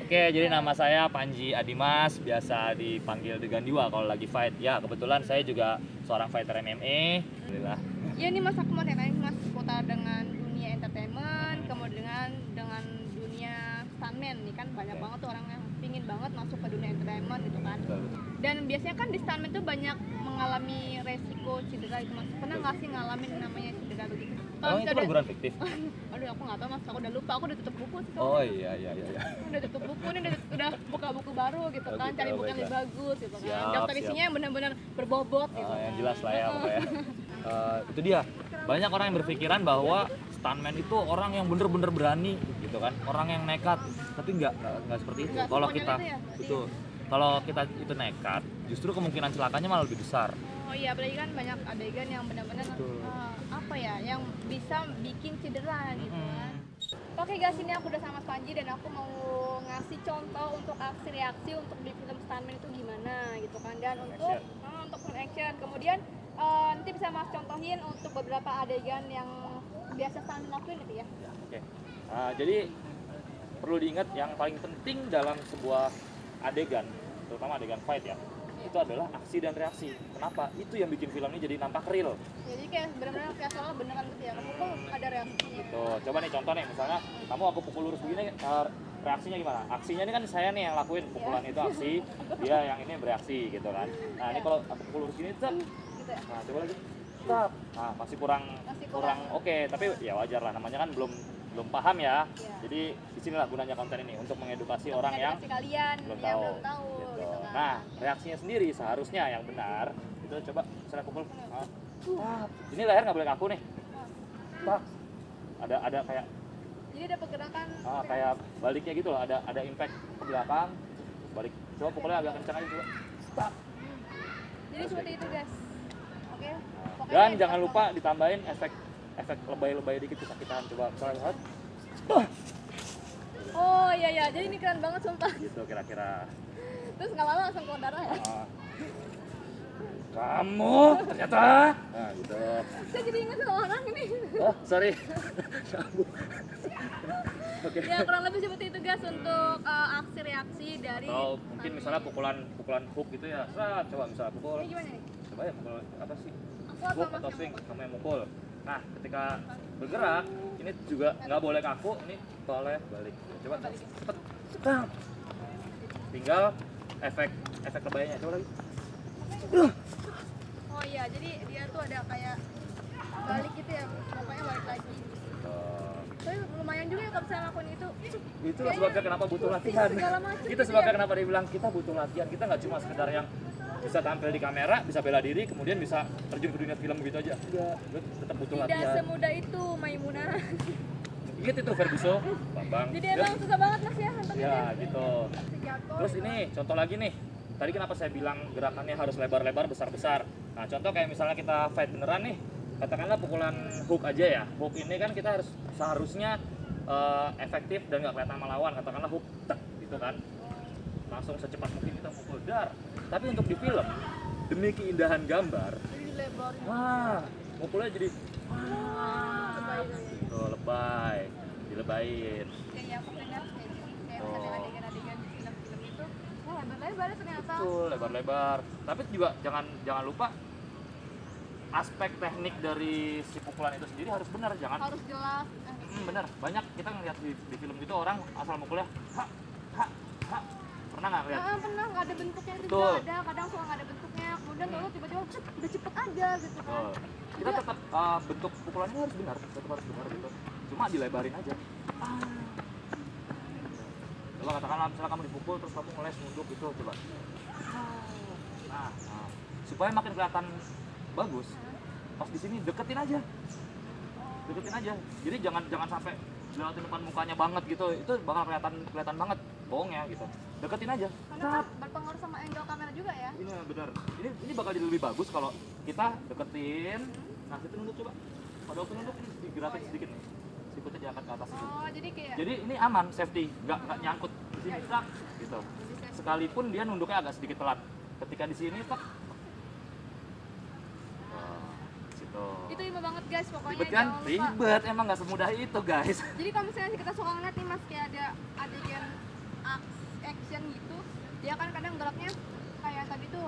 Oke, jadi nama saya Panji Adimas, biasa dipanggil Degandiwa kalau lagi fight. Ya, kebetulan saya juga seorang fighter MMA. Alhamdulillah. Ya ini Mas, aku mau tanya Mas seputar dengan dunia entertainment, kemudian dengan dunia stuntman nih kan banyak banget tuh orang yang pingin banget masuk ke dunia entertainment gitu kan. Dan biasanya kan di stuntman tuh banyak mengalami resiko cedera gitu Mas. Pernah nggak sih ngalamin namanya cedera begitu? Oh, itu perguruan fiktif? Aduh aku nggak tahu Mas, aku udah lupa, aku udah tutup buku sih. Oh iya. Udah tutup buku nih, udah buka buku baru gitu kan, cari buku yang lebih bagus gitu kan. Daftar isinya yang benar-benar berbobot gitu kan. Yang jelas lah ya pokoknya. Itu dia. Banyak orang yang berpikiran bahwa stuntman itu orang yang bener-bener berani gitu kan, orang yang nekat. Tapi enggak seperti itu. Kalau kita itu kalau kita itu nekat, justru kemungkinan celakanya malah lebih besar. Oh iya, apalagi kan banyak adegan yang benar-benar apa ya, yang bisa bikin cedera gitu kan. Oke guys, ini aku udah sama Mas Panji dan aku mau ngasih contoh untuk aksi reaksi untuk di film stuntman itu gimana gitu kan, dan untuk action. Kemudian nanti bisa Mas contohin untuk beberapa adegan yang biasa stuntman lakuin gitu ya. Oke. Jadi perlu diingat yang paling penting dalam sebuah adegan, terutama adegan fight ya, itu adalah aksi dan reaksi. Kenapa? Itu yang bikin film ini jadi nampak real. Jadi kayak benar-benar kayak soalnya beneran gitu ya. Kamu ada reaksinya. Gitu. Coba nih contoh nih, misalnya kamu aku pukul lurus begini, reaksinya gimana? Aksinya ini kan saya nih yang lakuin, pukulan itu aksi, dia yang ini bereaksi gitu kan. Nah ini kalau aku pukul lurus gini, gitu ya? Nah coba lagi, stop. Nah masih kurang oke, tapi ya wajar lah, namanya kan belum paham ya. Jadi disinilah gunanya konten ini, untuk mengedukasi orang yang kalian belum yang tahu. belum tahu Gitu. gitu kan. Nah reaksinya sendiri seharusnya yang benar itu, coba misalnya pukul, ini leher nggak boleh kaku nih, ada kayak jadi ada pergerakan kayak baliknya gitu loh, ada impact ke belakang, balik, coba pukulnya agak kencang aja, coba. Jadi seperti itu guys. Oke. Dan jangan lupa ditambahin efek lebay-lebay dikit kesakitan, coba misalnya lihat. Oh iya, jadi ini keren banget sumpah. Gitu kira-kira. Terus nggak lama langsung keluar darah ya? Kamu ternyata. Nah gitu. Saya jadi ingat sama orang ini. Oh sorry. Okay. Ya kurang lebih seperti itu guys untuk aksi reaksi dari. Atau mungkin misalnya pukulan hook gitu ya. Coba misalnya pukul. Ini gimana nih? Coba ya pukul apa sih? Hook atau swing, kamu yang mukul. Nah ketika bergerak ini juga nggak boleh kaku, ini boleh balik. Coba cepet. Tinggal efek lebaynya, coba lagi. Oh iya, jadi dia tuh ada kayak balik gitu ya, pokoknya balik lagi. Tapi lumayan juga ya kalau bisa lakuin itu. Itulah sebabnya kenapa butuh latihan. Itu sebabnya kenapa dia bilang kita butuh latihan. Kita nggak cuma sekedar yang bisa tampil di kamera, bisa bela diri, kemudian bisa terjun ke dunia film gitu aja. Enggak, tetap butuh latihan. Tidak semudah itu, Maimunah. Gitu tuh Ferguso, Bambang. Jadi emang susah banget Mas ya untuk ya gitu. Terus ini contoh lagi nih. Tadi kenapa saya bilang gerakannya harus lebar-lebar, besar-besar. Nah contoh kayak misalnya kita fight beneran nih, katakanlah pukulan hook aja ya. Hook ini kan kita seharusnya efektif dan nggak kelihatan sama lawan. Katakanlah hook, gitu kan. Langsung secepat mungkin kita pukul dar. Tapi untuk di film, demi keindahan gambar, pukulnya jadi gitu, lebay, dilebayin. Kayak aku dengar kayak ada adegan-adegan di film-film itu, lebar-lebar ternyata. Betul, lebar-lebar. Tapi juga jangan lupa aspek teknik dari si pukulan itu sendiri harus benar, jangan harus jelas. Benar, banyak kita ngeliat di film gitu orang asal mukulnya pernah nggak lihat? Pernah, nggak ada bentuknya itu juga ada, kadang suka nggak ada bentuknya, kemudian lalu tiba-tiba udah cepet aja gitu kan. Kita tetap bentuk pukulannya harus benar, gitu. Cuma dilebarin aja. Coba katakanlah misalnya kamu dipukul terus kamu ngeles nunduk gitu, coba. Nah, supaya makin kelihatan bagus, pas di sini deketin aja. Jadi jangan sampai lewatin depan mukanya banget gitu, itu bakal kelihatan banget bohongnya gitu. Deketin aja. Karena berpengaruh sama angle kamera juga ya. Ini benar. Ini bakal jadi lebih bagus kalau kita deketin. Nah, situ nunduk coba. Pada waktu nunduk ini digerakin sedikit nih. Sikutnya diangkat ke atas gitu. Jadi kayak. Jadi ini aman, safety, nggak nyangkut di sini tak gitu. Sekalipun dia nunduknya agak sedikit telat. Ketika di sini tak. Itu ribet banget guys, pokoknya ribet kan? Ribet, emang nggak semudah itu guys. Jadi kalau misalnya kita suka ngeliat nih Mas, kayak ada adegan aksi dia kan kadang geraknya kayak tadi tuh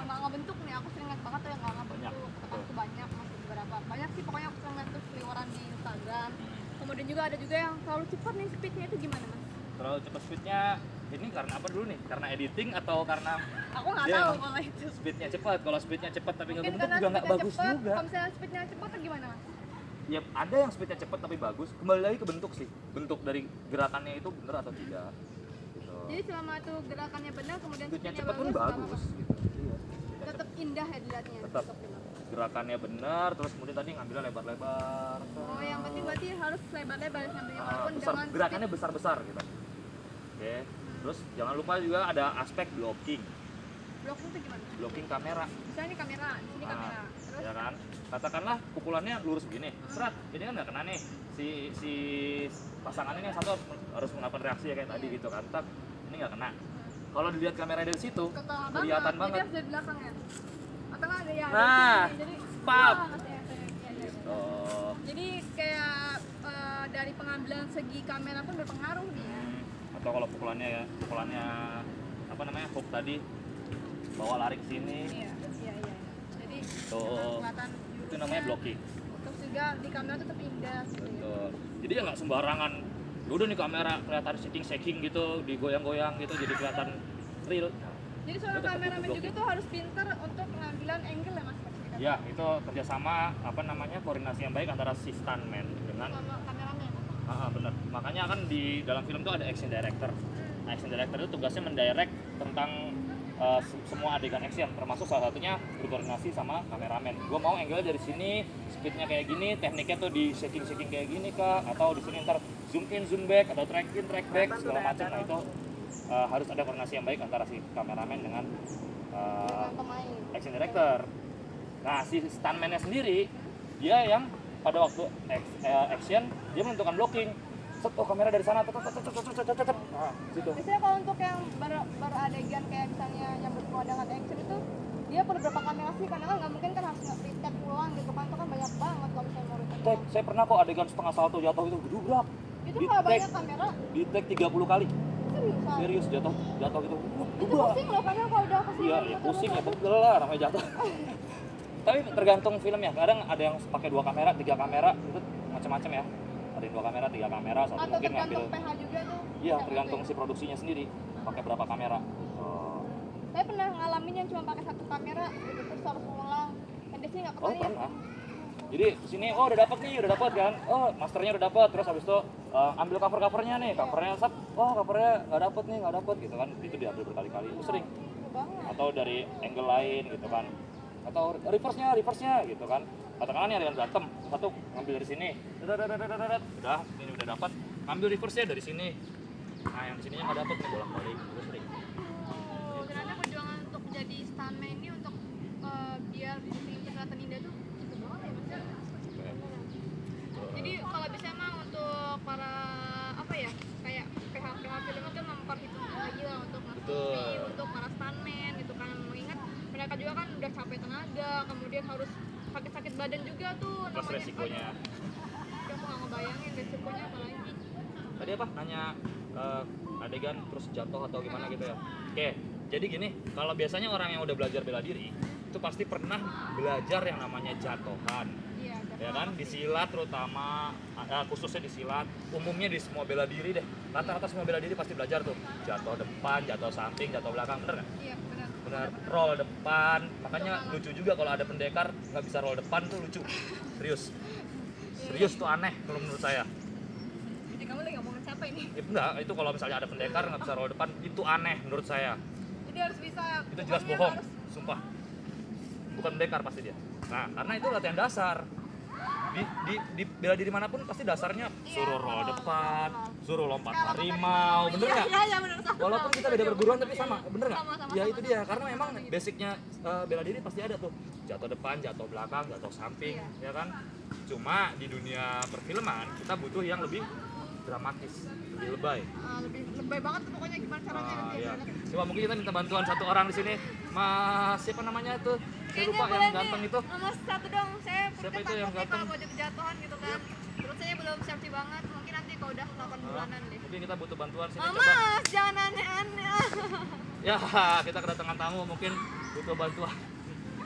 nggak ngebentuk nih, aku sering lihat banget tuh yang nggak Banyak. ngebentuk, tekan tuh banyak, masih beberapa banyak sih pokoknya aku sering lihat tuh seliweran di Instagram. Kemudian juga ada juga yang terlalu cepat nih speednya, itu gimana mas? Terlalu cepat speednya ini karena apa dulu nih? Karena editing atau karena Aku nggak dia tahu emang kalau itu. speednya cepat? Kalau speednya cepat tapi nggak Mungkin kebentuk karena juga nggak speednya bagus cepet, juga. kalau misalnya speednya cepat atau gimana mas? Ya ada yang speednya cepat tapi bagus. Kembali lagi ke bentuk sih. Bentuk dari gerakannya itu bener atau tidak. Gitu. Jadi selama itu gerakannya benar, kemudian Speednya speednya cepat pun nggak bagus. apa-apa. Gitu. Iya. Speednya Tetap indah ya dilihatnya. Tetap. Gerakannya benar, terus kemudian tadi ngambilnya lebar-lebar. Oh yang penting berarti harus lebar-lebar sampai walaupun besar, jangan gerakannya besar-besar gitu. Oke. Terus jangan lupa juga ada aspek blocking. blocking itu gimana? Blocking kamera. Misalnya ini kamera, di sini Nah, kamera. Terus ya kan? Katakanlah pukulannya lurus begini, serat. Ini kan nggak kena nih. Si pasangan ini yang satu harus melakukan reaksi ya kayak tadi gitu kan. Tak, ini nggak kena. Kalau dilihat kamera dari situ, ketengah kelihatan jadi banget. harus dari belakang ya? Atau nggak ada ya? Nah, di sini. Jadi pap. ya. Oh, Jadi kayak dari pengambilan segi kamera pun berpengaruh nih ya. atau kalau pukulannya apa namanya hook tadi bawa lari ke sini, Iya. Jadi tuh kelihatan itu namanya blocking. Terus juga di kamera tetap indah gitu ya. Betul. Jadi ya nggak sembarangan. Udah nih kamera kelihatan shaking gitu, digoyang-goyang gitu, jadi kelihatan real. Jadi seorang Itu tetap kameramen butuh juga tuh harus pintar untuk pengambilan angle ya mas? Ya, itu kerjasama apa namanya koordinasi yang baik antara si stuntman dengan Sama kameramen. bener. Makanya kan di dalam film itu ada action director. Nah, action director itu tugasnya mendirect tentang semua adegan action, termasuk salah satunya berkoordinasi sama kameramen. Gue mau angle dari sini, speednya kayak gini, tekniknya tuh di shaking kayak gini kak, atau di sini ntar zoom in, zoom back, atau track in, track back segala macam. Nah itu harus ada koordinasi yang baik antara si kameramen dengan Dengan pemain. action director. Nah si stuntman-nya sendiri dia yang pada waktu action dia menentukan blocking. Set, oh kamera dari sana, tetep. Nah, situ. Biasanya kalau untuk yang baru adegan kayak misalnya yang berpemandangan action itu dia perlu berapa kamera sih? Karena kan nggak mungkin kan harus nge-retake ulang gitu kan, itu kan banyak banget kalau misalnya mau retake ulang. Saya pernah kok adegan setengah salto jatuh itu gedubrak. Itu Di kalau take. banyak kamera, Di take 30 kali. seriusan. Serius jatuh gitu. Itu pusing loh karena kalau udah kesini. Iya, ya pusing ya pegel lah namanya jatuh. Tapi tergantung filmnya. Kadang ada yang pakai 2 kamera, 3 kamera itu macam-macam ya. Ada yang 2 kamera, 3 kamera, satu Atau mungkin ngambil. tergantung PH juga tuh. Iya, tergantung si produksinya sendiri pakai berapa kamera. Oh, Saya pernah ngalamin yang cuma pakai 1 kamera, gitu, terus harus ngulang. Dan di sini nggak oh kebayang. pernah. Jadi sini udah dapat kan. Oh, masternya udah dapat. Terus habis itu ambil covernya nih. Covernya sap. Oh, covernya nggak dapat gitu kan. Itu diambil berkali-kali. Itu sering. Seru banget. Atau dari angle lain gitu kan. Atau reverse-nya gitu kan. Katakanlah nih ada yang berantem, satu ngambil dari sini. Udah, ini udah dapat. Ambil reverse-nya dari sini. Nah, yang di sininya nggak dapat nih bolak-balik. Itu sering. Oh, ternyata perjuangan untuk jadi stuntman ini untuk biar film itu kelihatan indah tuh cukup banget ya mas. Jadi kalau bisa mah untuk para apa ya kayak PH film itu memperhitungkan lagi lah untuk mas Betul. movie, untuk para stuntman gitu kan, mengingat mereka juga kan udah capek tenaga, kemudian harus sakit badan juga tuh Plus namanya. resikonya. Aduh, aku nggak ngebayangin resikonya apalagi. Tadi apa? Nanya adegan terus jatuh atau gimana gitu ya. Oke, jadi gini, kalau biasanya orang yang udah belajar bela diri itu pasti pernah belajar yang namanya jatuhan. Iya. Ya kan, di silat terutama khususnya di silat, umumnya di semua bela diri deh. Rata-rata semua bela diri pasti belajar tuh. Jatuh depan, jatuh samping, jatuh belakang, bener nggak? Iya benar. Benar, roll depan. Makanya lucu juga kalau ada pendekar nggak bisa roll depan tuh lucu. Serius tuh aneh kalau menurut saya. Jadi kamu lagi ngomongin siapa ini? Ya, enggak, itu kalau misalnya ada pendekar nggak bisa roll depan itu aneh menurut saya. Jadi harus bisa. Itu jelas pokoknya bohong, harus- sumpah. Bukan pendekar pasti dia. Nah, karena itu latihan dasar. Di bela diri manapun pasti dasarnya suruh roll depan, suruh lompat harimau, bener nggak? Iya bener sama. Walaupun kita beda perguruan tapi sama, bener nggak? Sama, Ya itu dia, karena memang basicnya bela diri pasti ada tuh jatuh depan, jatuh belakang, jatuh samping, ya kan? Cuma di dunia perfilman kita butuh yang lebih dramatis, lebih lebay. Lebih lebay banget tuh pokoknya gimana caranya gitu Ya. ya. Coba mungkin kita minta bantuan satu orang di sini, Mas siapa namanya tuh? Saya lupa yang ganteng itu. Nomor satu dong, saya Siapa itu yang ganteng? kalau mau jatuhan gitu kan. Terus saya belum safety banget, mungkin nanti kalau udah 8 bulanan deh. Mungkin kita butuh bantuan sini Oh, coba. Mas, jangan aneh-aneh. Ya, kita kedatangan tamu, mungkin butuh bantuan.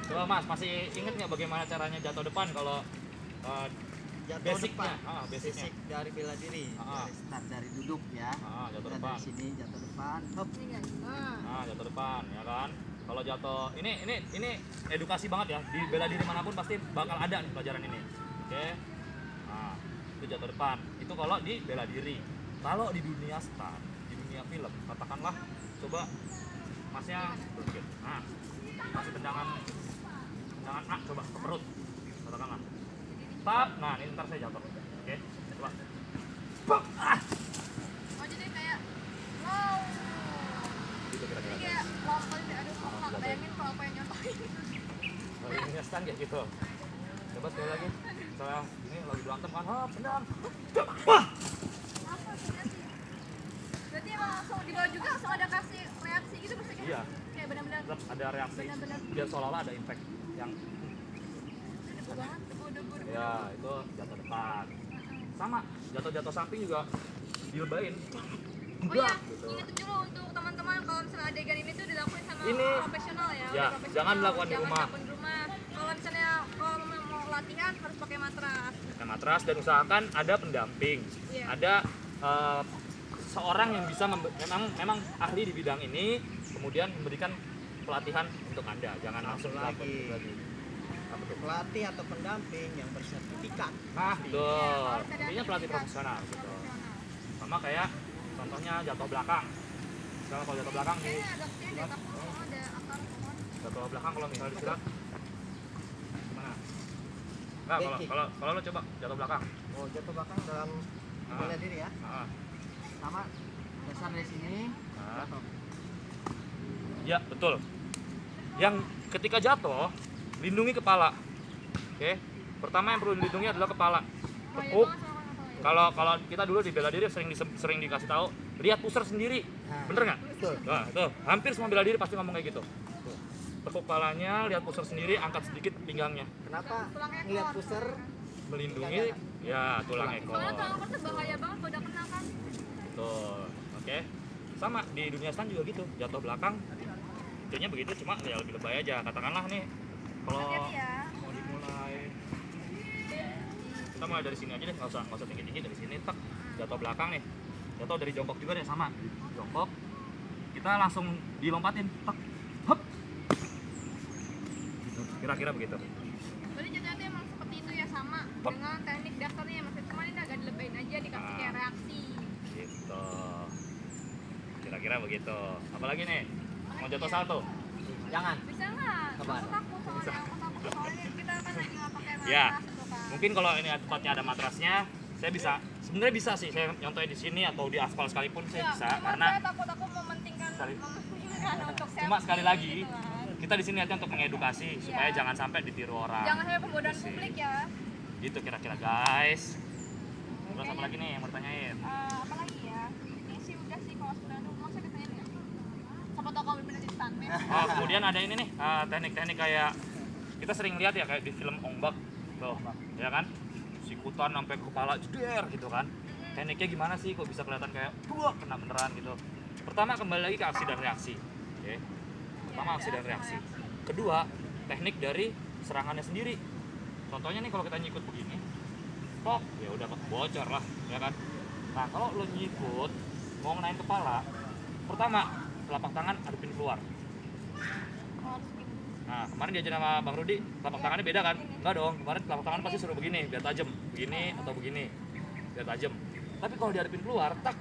Coba Mas, masih inget nggak bagaimana caranya jatuh depan kalau Jatuh basicnya? depan. Basicnya. Basic dari bela diri. Ah. Dari start dari duduk ya. Jatuh Kita depan. dari sini jatuh depan. Hop. Ini guys. Jatuh depan, ya kan? Kalau jatuh, ini edukasi banget ya. Di bela diri manapun pasti bakal ada nih pelajaran ini. Oke. Nah, itu jatuh depan. Itu kalau di bela diri. Kalau di dunia stunt, di dunia film, katakanlah coba Masnya sedikit. Nah, kasih tendangan A coba ke perut. Katakanlah. Tap. Nah, ini ntar saya jatuh. Oke. Coba. Bam. Oh jadi kayak wow. Gitu kira-kira. Ini kayak lompat sih, aduh aku nggak bayangin kalau aku yang nyontohin. Kalau ini stunt kayak gitu. Coba sekali lagi. Misalnya ini lagi berantem kan, tendang. Wah. Apa sih? Berarti emang langsung di bawah juga langsung ada kasih reaksi gitu maksudnya? Iya. Kayak benar-benar Tetap ada reaksi. Benar-benar. Biar seolah-olah ada impact yang debu banget, debu. ya itu jatuh depan. Sama jatuh samping juga dilebain. Oh iya, ingetin dulu untuk teman-teman kalau misalnya adegan ini tuh dilakuin sama Ini, profesional ya. ya, udah profesional. jangan dilakukan di Jangan rumah. dilakukan di rumah. Kalau misalnya kalau mau latihan harus pakai matras. Pakai matras dan usahakan ada pendamping. Iya. Ada seorang yang bisa memang ahli di bidang ini, kemudian memberikan pelatihan untuk Anda. Jangan langsung dilakukan lagi. Apa tuh? Pelatih atau pendamping yang bersertifikat. Nah, Iya, betul. harus ada Intinya pelatih sertifikat. profesional gitu. Profesional. Sama kayak contohnya jatuh belakang. Misalnya kalau jatuh belakang nih, Kayaknya ada takut ada akar pohon. jatuh belakang kalau misalnya disilat gimana? Enggak, Backing. kalau lo coba jatuh belakang. Oh, jatuh belakang dalam Ah. bela diri ya. Nah, Sama dasar dari sini. nah. Jatuh. Ya, betul. Yang ketika jatuh, lindungi kepala. Oke. Pertama yang perlu dilindungi adalah kepala. Bahaya Tepuk. banget sama kata-kata. Kalau kita dulu di bela diri sering dikasih tahu, lihat pusar sendiri. Nah, Bener nggak? betul. Nah, tuh, hampir semua bela diri pasti ngomong kayak gitu. Tuh. Tepuk kepalanya, lihat pusar sendiri, angkat sedikit pinggangnya. Kenapa Tulang ekor. ngeliat pusar? Melindungi ya tulang ekor. Soalnya tulang ekor tuh bahaya banget kalau udah kena kan. Betul. Oke. Sama di dunia stunt juga gitu. Jatuh belakang. Intinya begitu, cuma ya lebih lebay aja. Katakanlah nih kalau Hati-hati ya. mau dimulai, kita mulai dari sini aja deh, nggak usah tinggi dari sini. Tak jatuh belakang nih, jatuh dari jongkok juga deh, sama jongkok. Kita langsung dilompatin, tak, hop. Gitu. Kira-kira begitu. Berarti jatuhnya tuh emang seperti itu ya sama Hop. dengan teknik dasarnya ya maksudnya cuma ini agak dilebayin aja dikasih kayak reaksi. Gitu. Kira-kira begitu. Apalagi nih, mau jatuh salto? Jangan. Bisa nggak? Kapan? Aku takut soalnya aku takut soalnya kita kan lagi nggak pakai matras Ya. gitu kan. Mungkin kalau ini tempatnya ada matrasnya, saya bisa. Sebenarnya bisa sih, saya nyontohin di sini atau di aspal sekalipun saya Ya, bisa, cuma karena saya takut aku mementingkan Sekali. untuk safety cuma sekali lagi gitu kan. kita di sini aja untuk mengedukasi supaya Iya. jangan sampai ditiru orang. Jangan sampai pembodohan Gitu sih. publik ya. Gitu kira-kira guys. Terus apa lagi nih yang mau ditanyain? Apa lagi ya? Ini sih udah sih kalau sebenarnya dulu saya ditanya ya. Siapa tahu kamu bener jadi stuntman. Oh, kemudian ada ini nih, teknik-teknik kayak kita sering lihat ya kayak di film Ombak tuh, ya kan? Sikutan sampai kepala jeder gitu kan. Tekniknya gimana sih kok bisa kelihatan kayak buah kena beneran gitu. Pertama kembali lagi ke aksi dan reaksi. Oke. Pertama aksi dan reaksi. Kedua, teknik dari serangannya sendiri. Contohnya nih kalau kita nyikut begini, kok ya udah bocor lah, ya kan? Nah, kalau lo nyikut mau ngenain kepala, pertama telapak tangan adepin keluar. Nah, kemarin diajarin sama Bang Rudi, telapak tangannya beda kan? Enggak dong, kemarin telapak tangan pasti suruh begini, biar tajam. Begini atau begini, biar tajam. Tapi kalau diadepin keluar, tak,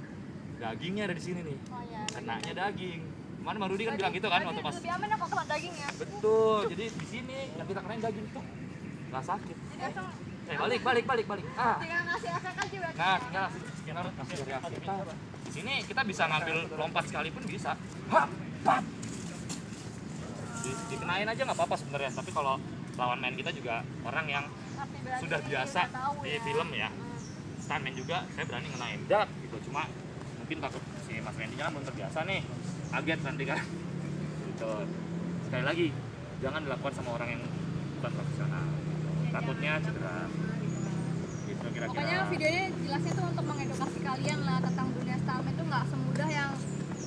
dagingnya ada di sini nih. Oh iya. Kenanya daging. Kemarin Bang Rudi kan bilang gitu kan waktu pas. Lebih aman ya kalau kena daging ya. Betul, jadi di sini yang kita kenain daging tuh nggak sakit. Jadi langsung Balik. Ah, tinggal ngasih efek aja berarti. nah tinggal kita kasih reaksi kita. Di sini kita bisa ngambil lompat sekalipun bisa. Hap, hap. Dikenain aja nggak apa-apa sebenarnya, tapi kalau lawan main kita juga orang yang Tapi berarti sudah ini biasa udah tahu di ya. film ya, stuntman juga saya berani ngenain dak gitu, cuma mungkin takut si Mas Randy kan belum terbiasa nih, kaget nanti kan gitu. Sekali lagi jangan dilakukan sama orang yang bukan profesional, takutnya cedera gitu Pokoknya kira-kira. videonya jelasnya tuh untuk mengedukasi kalian lah tentang dunia stuntman itu nggak semudah yang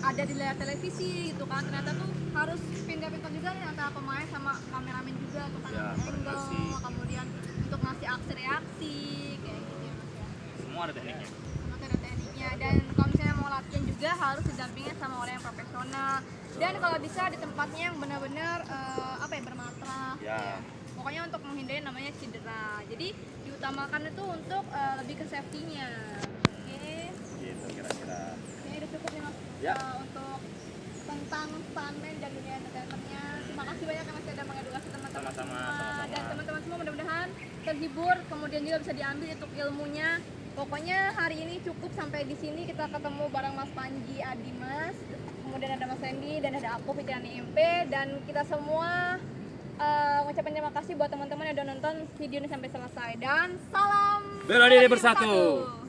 ada di layar televisi gitu kan, ternyata tuh harus pindah-pindah juga nih antara pemain sama kameramen juga tuh kan, Ya, angle, koordinasi. kemudian untuk ngasih aksi reaksi kayak gitu ya Mas ya. Semua ada tekniknya. Sama ada tekniknya, dan kalau misalnya mau latihan juga harus didampingin sama orang yang profesional, dan kalau bisa di tempatnya yang benar-benar bermatrah Ya. pokoknya untuk menghindari namanya cedera. Jadi diutamakan itu untuk lebih ke safety-nya. Oke. Gitu kira-kira. Ini udah cukup nih Mas Ya. untuk tentang stuntman dan dunia entertainment-nya. Terima kasih banyak yang masih ada mengedukasi teman-teman Sama-sama, semua. sama-sama. Dan teman-teman semua mudah-mudahan terhibur, kemudian juga bisa diambil untuk ilmunya. Pokoknya hari ini cukup sampai di sini, kita ketemu bareng Mas Panji Adimas, kemudian ada Mas Randy dan ada aku Fitriani MP, dan kita semua mengucapkan terima kasih buat teman-teman yang udah nonton video ini sampai selesai, dan salam Bela diri bersatu. bersatu.